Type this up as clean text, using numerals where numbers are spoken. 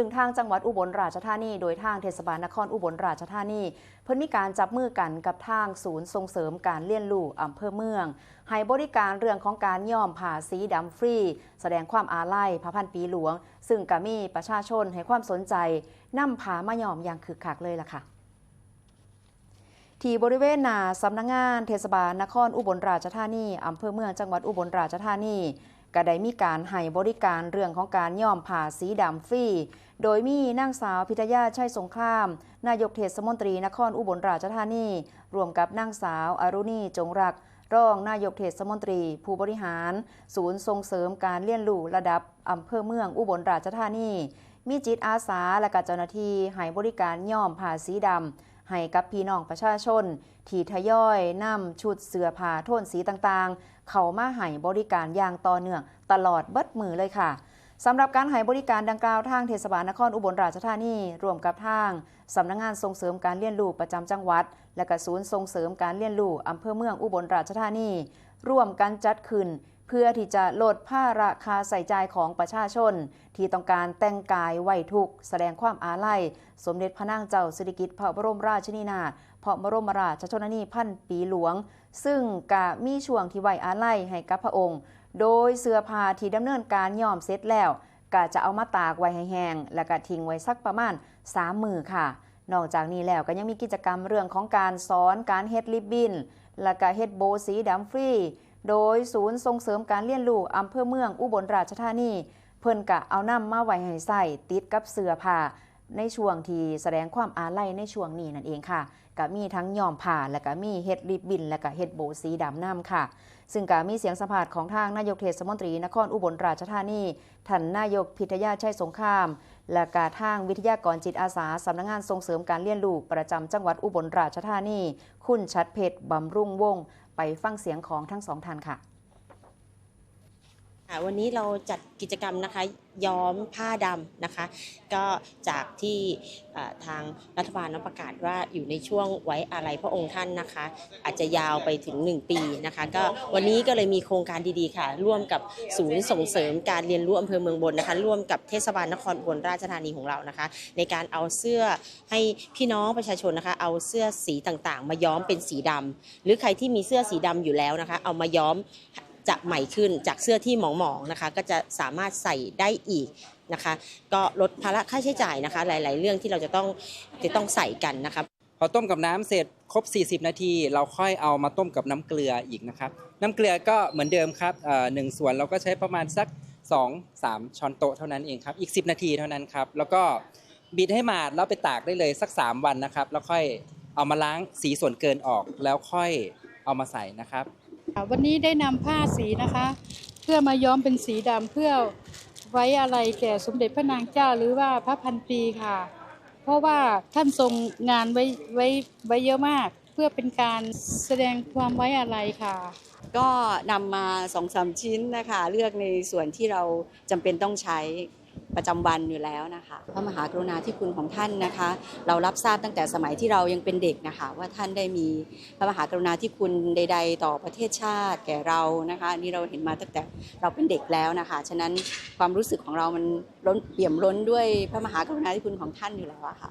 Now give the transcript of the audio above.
ซึ่งทางจังหวัดอุบลราชธานีโดยทางเทศบาลนครอุบลราชธานีเพิ่นมีการจับมือกันกับทางศูนย์ส่งเสริมการเรียนรู้อำเภอเมืองให้บริการเรื่องของการย้อมผ้าสีดำฟรีแสดงความอาลัยพระพันปีหลวงซึ่งก็มีประชาชนให้ความสนใจนำผ้ามาย้อมอย่างคึกคักเลยล่ะค่ะที่บริเวณหน้าสำนักงานเทศบาลนครอุบลราชธานีอำเภอเมืองจังหวัดอุบลราชธานีก็ได้มีการให้บริการเรื่องของการย้อมผ้าสีดำฟรีโดยมีนางสาวพิทยาชัยสงครามนายกเทศมนตรีนครอุบลราชธานีรวมกับนางสาวอรุณีจงรักรองนายกเทศมนตรีผู้บริหารศูนย์ส่งเสริมการเรียนรู้ระดับอำเภอเมืองอุบลราชธานีมีจิตอาสาและก็เจ้าหน้าที่ให้บริการย้อมผ้าสีดำให้กับพี่น้องประชาชนที่ทยอยนำชุดเสื้อผ้าโทนสีต่างๆเข้ามาให้บริการอย่างต่อเนื่องตลอดเบิดมือเลยค่ะสำหรับการให้บริการดังกล่าวทางเทศบาลนครอุบลราชธานีร่วมกับทางสำนักงานส่งเสริมการเรียนรู้ประจำจังหวัดและก็ศูนย์ส่งเสริมการเรียนรู้อำเภอเมืองอุบลราชธานีร่วมกันจัดขึ้นเพื่อที่จะลดภาระค่าใช้จ่ายของประชาชนที่ต้องการแต่งกายไว้ทุกข์แสดงความอาลัยสมเด็จพระนางเจ้าสิริกิติ์พระบรมราชินีนาถพระบรมราชชนนีพันปีหลวงซึ่งกะมีช่วงที่ไว้อาลัยให้กับพระองค์โดยเสื้อผ้าที่ดำเนินการย้อมเสร็จแล้วก็จะเอามาตากไว้ให้แห้งและก็ทิ้งไว้สักประมาณ3 มื้อค่ะนอกจากนี้แล้วก็ยังมีกิจกรรมเรื่องของการสอนการเฮ็ดริบบิ้นและก็เฮ็ดโบสีดำฟรีโดยศูนย์ส่งเสริมการเรียนรู้อำเภอเมืองอุบลราชธานีเพิ่นกะเอานำมาไว้ให้ใส่ติดกับเสื้อผ้าในช่วงที่แสดงความอาลัยในช่วงนี้นั่นเองค่ะก็มีทั้งย้อมผ้าและก็มีเฮ็ดริบบิ้นและก็เฮ็ดโบสีดำนำค่ะซึ่งก็มีเสียงสัมภาษณ์ของทางนายกเทศมนตรีนครอุบลราชธานีท่านนายกพิทยาชัยสงครามและก็ทางวิทยากรจิตอาสาสำนักงานส่งเสริมการเรียนรู้ประจำจังหวัดอุบลราชธานีคุณชัดเพชรบำรุงวงศ์ไปฟังเสียงของทั้งสองท่านค่ะวันนี้เราจัดกิจกรรมนะคะย้อมผ้าดำนะคะก็จากที่ทางรัฐบาลประกาศว่าอยู่ในช่วงไว้อาลัยพระองค์ท่านนะคะอาจจะยาวไปถึง1 ปีนะคะก็วันนี้ก็เลยมีโครงการดีๆค่ะร่วมกับศูนย์ส่งเสริมการเรียนรู้อำเภอเมืองบนนะคะร่วมกับเทศบาลนครอุบลราชธานีของเรานะคะในการเอาเสื้อให้พี่น้องประชาชนนะคะเอาเสื้อสีต่างๆมาย้อมเป็นสีดำหรือใครที่มีเสื้อสีดำอยู่แล้วนะคะเอามาย้อมจะใหม่ขึ้นจากเสื้อที่หมองๆนะคะก็จะสามารถใส่ได้อีกนะคะก็ลดภาระค่าใช้จ่ายนะคะหลายๆเรื่องที่เราจะต้องใส่กันนะคะพอต้มกับน้ำเสร็จครบ40 นาทีเราค่อยเอามาต้มกับน้ำเกลืออีกนะครับน้ำเกลือก็เหมือนเดิมครับ1 ส่วนเราก็ใช้ประมาณสัก 2-3 ช้อนโต๊ะเท่านั้นเองครับอีก10 นาทีเท่านั้นครับแล้วก็บีบให้หมาดแล้วไปตากได้เลยสัก3 วันนะครับแล้วค่อยเอามาล้างสีส่วนเกินออกแล้วค่อยเอามาใส่นะครับวันนี้ได้นำผ้าสีนะคะเพื่อมาย้อมเป็นสีดำเพื่อไว้อาลัยแก่สมเด็จพระนางเจ้าหรือว่าพระพันปีค่ะเพราะว่าท่านทรงงานไว้เยอะมากเพื่อเป็นการแสดงความไว้อาลัยค่ะก็นำมา2-3 ชิ้นนะคะเลือกในส่วนที่เราจำเป็นต้องใช้ประจำวันอยู่แล้วนะคะพระมหากรุณาธิคุณของท่านนะคะเรารับทราบตั้งแต่สมัยที่เรายังเป็นเด็กนะคะว่าท่านได้มีพระมหากรุณาธิคุณใดๆต่อประเทศชาติแก่เรานะคะนี่เราเห็นมาตั้งแต่เราเป็นเด็กแล้วนะคะฉะนั้นความรู้สึกของเรามันล้นเปี่ยมล้นด้วยพระมหากรุณาธิคุณของท่านอยู่แล้วค่ะ